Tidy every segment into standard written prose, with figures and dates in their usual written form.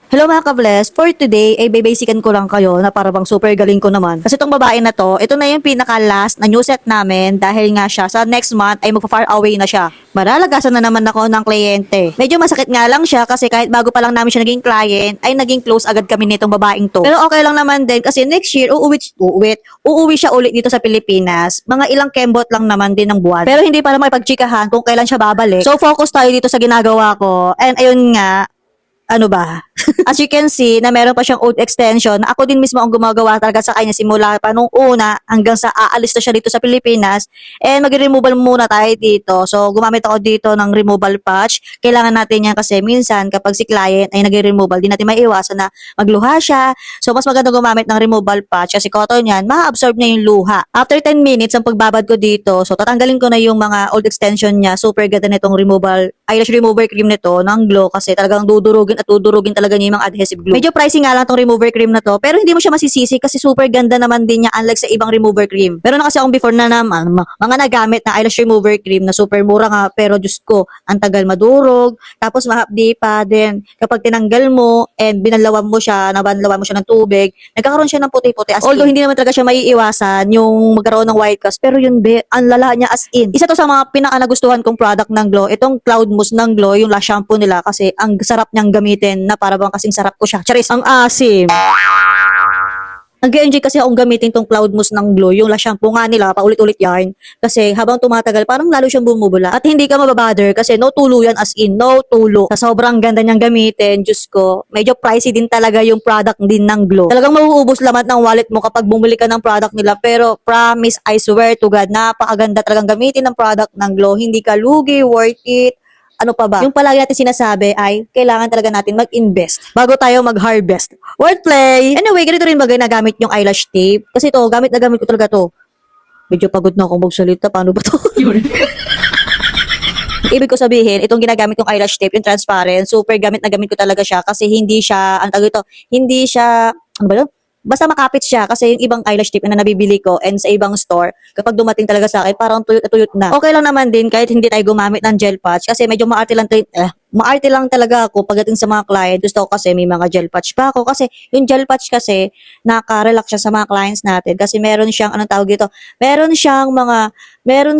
Hello mga ka-bless, for today ay babasican ko lang kayo na para bang super galing ko naman. Kasi itong babae na to, ito na yung pinaka-last na new set namin dahil nga siya sa next month ay magpa-far away na siya. Malalagasan na naman ako ng kliyente. Medyo masakit nga lang siya kasi kahit bago pa lang namin siya naging client ay naging close agad kami nitong babaeng to. Pero okay lang naman din kasi next year uuwi siya ulit dito sa Pilipinas. Mga ilang kembot lang naman din ng buwan. Pero hindi para makipagchikahan kung kailan siya babalik. So focus tayo dito sa ginagawa ko. And ayun nga, ano ba? As you can see, na meron pa siyang old extension. Ako din mismo ang gumagawa talaga sa kanya simula pa nung una hanggang sa aalis na siya dito sa Pilipinas. And mag-removal muna tayo dito. So, gumamit ako dito ng removal patch. Kailangan natin yan kasi minsan kapag si client ay nag-removal, di natin maiiwasan na magluha siya. So, mas maganda gumamit ng removal patch kasi cotton yan, ma-absorb niya yung luha. After 10 minutes ang pagbabad ko dito, so tatanggalin ko na yung mga old extension niya. Super ganda nitong removal, eyelash remover cream nito ng Glow kasi talagang dudurugin at dudurugin talaga niya yung mga adhesive glue. Medyo pricey nga lang tong remover cream na to, pero hindi mo siya masisisi kasi super ganda naman din niya unlike sa ibang remover cream. Pero na kasi akong before na naman, mga nagamit na eyelash remover cream na super mura nga, pero Diyos ko, ang tagal madurog, tapos mahapdi pa din. Kapag tinanggal mo and binalawan mo siya, nabanlawan mo siya ng tubig, nagkakaroon siya ng puti-puti as although hindi naman talaga siya maiiwasan yung magkaroon ng white cast, pero yun be, ang lala niya as in. Isa to sa mga pinaka-nagustuhan kong product ng Glow, itong Cloud Mousse ng Glow, yung lash shampoo nila kasi ang sarap niyang gamitin na para bang kasing sarap ko siya. Charis, ang asim. Nag-enjoy kasi akong gamitin tong Cloud Mousse ng Glow, yung lash shampoo nga nila, paulit-ulit yarn. Kasi habang tumatagal, parang lalo siyang bumubula. At hindi ka mababother kasi no tulo yan as in, no tulo. Sa sobrang ganda niyang gamitin, Diyos ko, medyo pricey din talaga yung product din ng Glow. Talagang mauubos lamat ng wallet mo kapag bumili ka ng product nila. Pero promise, I swear to God, napakaganda talagang gamitin ng product ng Glow. Hindi ka lugi, worth it. Ano pa ba? Yung palagi natin sinasabi ay kailangan talaga natin mag-invest bago tayo mag-harvest. Wordplay! Anyway, ganito rin bagay na gamit yung eyelash tape. Kasi to, gamit na gamit ko talaga to. Medyo pagod na akong magsalita. Paano ba to? Ibig ko sabihin, itong ginagamit kong eyelash tape, yung transparent, super gamit na gamit ko talaga siya kasi hindi siya, ang tawag ito, hindi siya, ano ba yun? Basta makapit siya kasi yung ibang eyelash tape na nabibili ko and sa ibang store, kapag dumating talaga sa akin, parang tuyot na tuyot na. Okay lang naman din kahit hindi tayo gumamit ng gel patch kasi medyo maarte lang talaga ako pagdating sa mga client. Gusto ko kasi may mga gel patch pa ako kasi yung gel patch kasi nakaka-relax siya sa mga clients natin kasi meron siyang, anong tawag dito, meron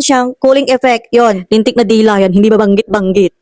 siyang cooling effect. Yon, lintik na dila yan, hindi mabanggit-banggit.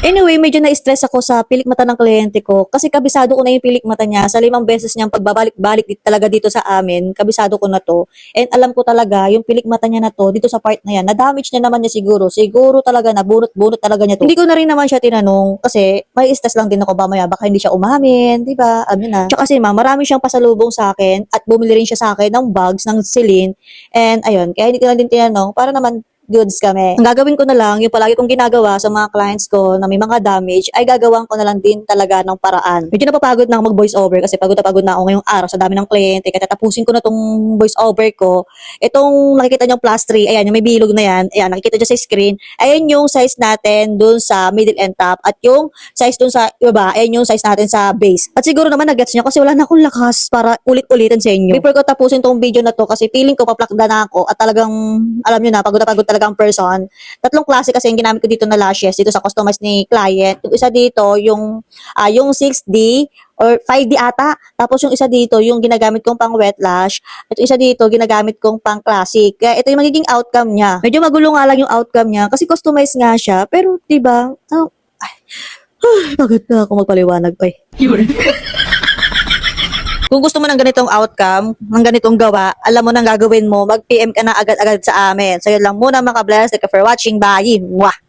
Anyway, medyo na-stress ako sa pilik mata ng kliyente ko kasi kabisado ko na yung pilik mata niya sa 5 beses niyang pagbabalik-balik talaga dito sa amin. Kabisado ko na to. And alam ko talaga, yung pilik mata niya na to, dito sa part na yan, na-damage niya naman niya siguro. Siguro talaga, nabunot-bunot talaga niya to. Hindi ko na rin naman siya tinanong kasi may stress lang din ako mamaya. Baka hindi siya umamin, di ba? Amin na. Tsaka kasi marami siyang pasalubong sa akin at bumili rin siya sa akin ng bags ng Celine. And ayun, kaya hindi ko na din tinanong para naman goods kami. Ang gagawin ko na lang, yung palagi kong ginagawa sa mga clients ko na may mga damage, ay gagawan ko na lang din talaga ng paraan. Medyo napapagod na ako mag-voice over kasi pagod na pagod na ako ngayong araw sa dami ng kliyente. Kaya tatapusin ko na tong voice over ko. Itong nakikita nyo plus 3, ayan, yung may bilog na yan, ayan, nakikita nyo sa screen. Ayan yung size natin dun sa middle and top at yung size dun sa iba, ayan yung size natin sa base. At siguro naman nag-gets nyo kasi wala na akong lakas para ulit-ulitin sa inyo. Before ko tapusin tong video na to kasi feeling ko paplakda na ako at talagang, alam nyo na, pagod na pagod talagang person. 3 klase kasi yung ginamit ko dito na lashes dito sa customized ni client. Yung isa dito, yung 6D or 5D ata. Tapos yung isa dito, yung ginagamit kong pang wet lash. At yung isa dito, ginagamit kong pang classic. Kaya ito yung magiging outcome niya. Medyo magulo nga lang yung outcome niya kasi customized nga siya. Pero, diba? Pagod na ako magpaliwanag pa eh. Kung gusto mo ng ganitong outcome, ng ganitong gawa, alam mo nang gagawin mo, mag-PM ka na agad-agad sa amin. So yun lang muna mga ka-bless. Thank you for watching. Bye! Mwah!